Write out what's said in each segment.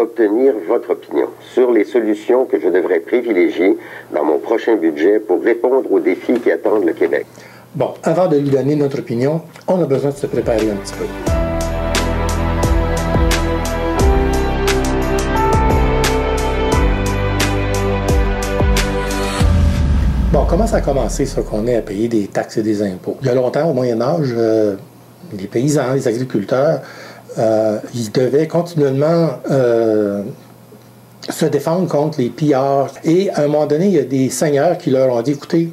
obtenir votre opinion sur les solutions que je devrais privilégier dans mon prochain budget pour répondre aux défis qui attendent le Québec. Bon, avant de lui donner notre opinion, on a besoin de se préparer un petit peu. Bon, comment ça a commencé, ça, qu'on ait à payer des taxes et des impôts? Il y a longtemps, au Moyen-Âge, les paysans, les agriculteurs, ils devaient continuellement se défendre contre les pillards. Et à un moment donné, il y a des seigneurs qui leur ont dit, écoutez,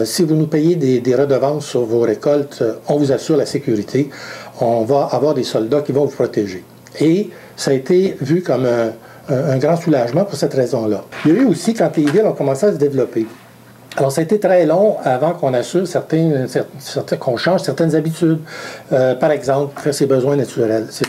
si vous nous payez des redevances sur vos récoltes, on vous assure la sécurité, on va avoir des soldats qui vont vous protéger. Et ça a été vu comme un grand soulagement pour cette raison-là. Il y a eu aussi, quand les villes ont commencé à se développer, alors, ça a été très long avant qu'on assure qu'on change certaines habitudes. Par exemple, faire ses besoins naturels. Ça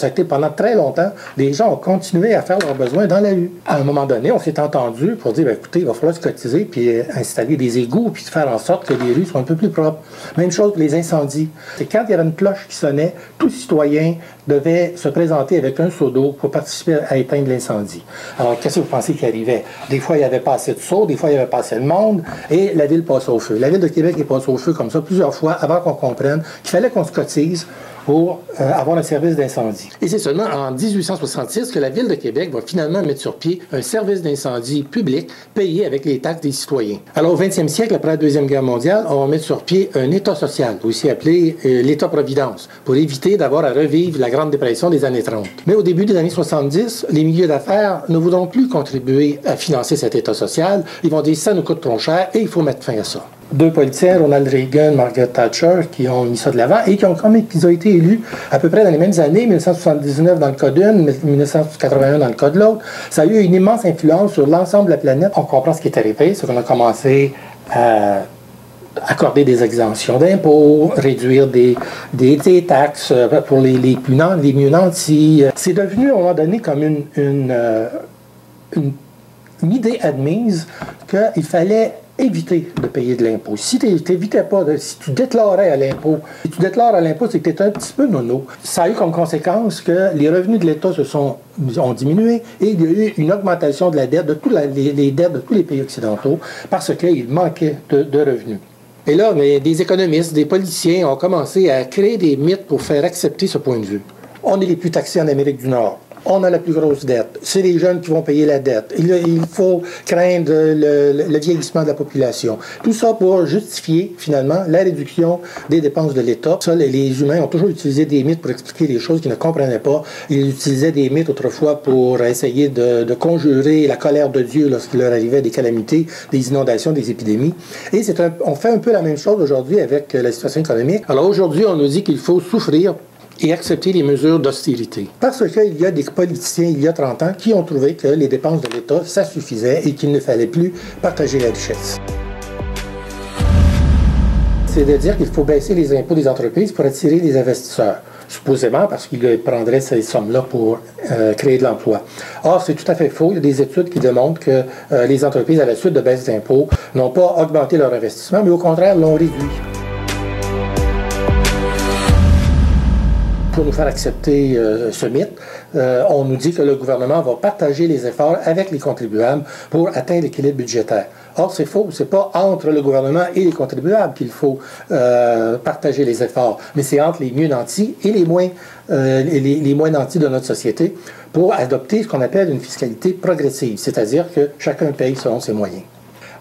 a été pendant très longtemps, les gens ont continué à faire leurs besoins dans la rue. À un moment donné, on s'est entendu pour dire, écoutez, il va falloir se cotiser, puis installer des égouts, puis faire en sorte que les rues soient un peu plus propres. Même chose pour les incendies. C'est quand il y avait une cloche qui sonnait, tout citoyen devait se présenter avec un seau d'eau pour participer à éteindre l'incendie. Alors, qu'est-ce que vous pensez qui arrivait? Des fois, il n'y avait pas assez de seaux, des fois, il n'y avait pas assez de monde, et la ville passait au feu. La ville de Québec est passée au feu comme ça plusieurs fois avant qu'on comprenne qu'il fallait qu'on se cotise pour avoir un service d'incendie. Et c'est seulement en 1866 que la Ville de Québec va finalement mettre sur pied un service d'incendie public payé avec les taxes des citoyens. Alors, au 20e siècle, après la Deuxième Guerre mondiale, on va mettre sur pied un État social, aussi appelé l'État-providence, pour éviter d'avoir à revivre la Grande Dépression des années 30. Mais au début des années 70, les milieux d'affaires ne voudront plus contribuer à financer cet État social. Ils vont dire, ça nous coûte trop cher et il faut mettre fin à ça. Deux politiciens, Ronald Reagan, Margaret Thatcher, qui ont mis ça de l'avant et qui ont été élus à peu près dans les mêmes années, 1979 dans le cas d'une, 1981 dans le cas de l'autre. Ça a eu une immense influence sur l'ensemble de la planète. On comprend ce qui est arrivé, c'est qu'on a commencé à accorder des exemptions d'impôts, réduire des taxes pour les mieux nantis. C'est devenu à un moment donné comme une idée admise qu'il fallait éviter de payer de l'impôt. Si tu n'évitais pas, si tu déclarais à l'impôt, c'est que tu étais un petit peu nono. Ça a eu comme conséquence que les revenus de l'État ont diminué et il y a eu une augmentation de la dette, de les dettes de tous les pays occidentaux, parce qu'il manquait de revenus. Et là, des économistes, des politiciens ont commencé à créer des mythes pour faire accepter ce point de vue. On est les plus taxés en Amérique du Nord. On a la plus grosse dette. C'est les jeunes qui vont payer la dette. Il faut craindre le vieillissement de la population. Tout ça pour justifier, finalement, la réduction des dépenses de l'État. Ça, les humains ont toujours utilisé des mythes pour expliquer des choses qu'ils ne comprenaient pas. Ils utilisaient des mythes autrefois pour essayer de conjurer la colère de Dieu lorsqu'il leur arrivait des calamités, des inondations, des épidémies. Et on fait un peu la même chose aujourd'hui avec la situation économique. Alors aujourd'hui, on nous dit qu'il faut souffrir et accepter les mesures d'austérité. Parce qu'il y a des politiciens, il y a 30 ans, qui ont trouvé que les dépenses de l'État, ça suffisait et qu'il ne fallait plus partager la richesse. C'est de dire qu'il faut baisser les impôts des entreprises pour attirer les investisseurs, supposément parce qu'ils prendraient ces sommes-là pour créer de l'emploi. Or, c'est tout à fait faux. Il y a des études qui démontrent que les entreprises, à la suite de baisse d'impôts, n'ont pas augmenté leur investissement, mais au contraire, l'ont réduit. Pour nous faire accepter ce mythe, on nous dit que le gouvernement va partager les efforts avec les contribuables pour atteindre l'équilibre budgétaire. Or, c'est faux. C'est pas entre le gouvernement et les contribuables qu'il faut partager les efforts, mais c'est entre les mieux nantis et les moins nantis de notre société pour adopter ce qu'on appelle une fiscalité progressive, c'est-à-dire que chacun paye selon ses moyens.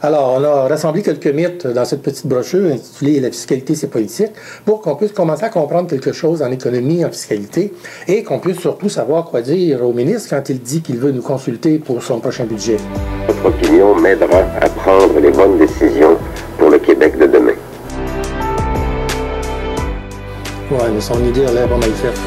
Alors, on a rassemblé quelques mythes dans cette petite brochure intitulée « La fiscalité, c'est politique » pour qu'on puisse commencer à comprendre quelque chose en économie, en fiscalité, et qu'on puisse surtout savoir quoi dire au ministre quand il dit qu'il veut nous consulter pour son prochain budget. Votre opinion m'aidera à prendre les bonnes décisions pour le Québec de demain. Ouais, mais son idée a l'air pas mal faite.